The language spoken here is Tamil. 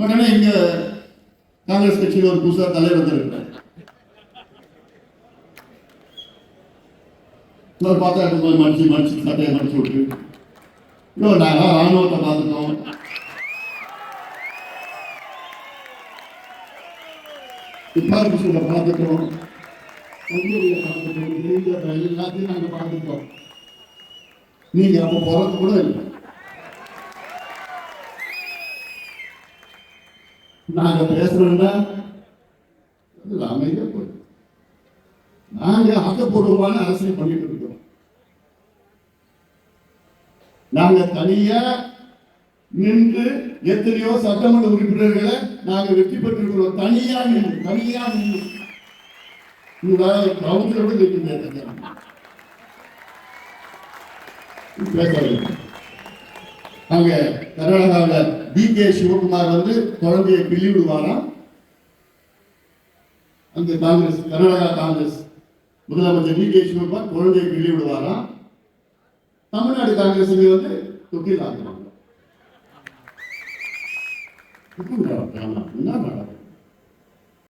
உடனே இங்க காங்கிரஸ் கட்சியில் ஒரு புதுசாக தலைவர் வந்திருக்கிறார். பார்த்தா போய் மடிச்சு சட்டையை மடிச்சு விட்டு நாங்கள் ராணுவத்தை பார்த்துட்டோம், துப்பாக்கி சூட பார்த்துட்டோம், எல்லாத்தையும் நாங்கள் பார்த்துட்டோம். நீங்க அப்ப போறது கூட இல்லை. நாங்க பேசுறோம்னா அமைதியா போய் நாங்க ஆக்கப்பூர்வமான அரசியல் பண்ணிட்டு இருக்கோம். நாங்க தனியா நின்று எத்தனையோ சட்டமன்ற உறுப்பினர்களை நாங்க வெற்றி பெற்றிருக்கிறோம். தனியா நின்று கவுன்சிலோட அங்க கர்நாடகாவில் டி.கே. சிவகுமார் வந்து குழந்தையை கிள்ளி விடுவாராம். அந்த காங்கிரஸ், கர்நாடகா காங்கிரஸ் முதலமைச்சர் டி.கே. சிவகுமார் குழந்தையை கிள்ளி விடுவாராம். தமிழ்நாடு காங்கிரஸ் வந்து தொட்டில் ஆக்குவாங்க. என்ன நடக்கும்?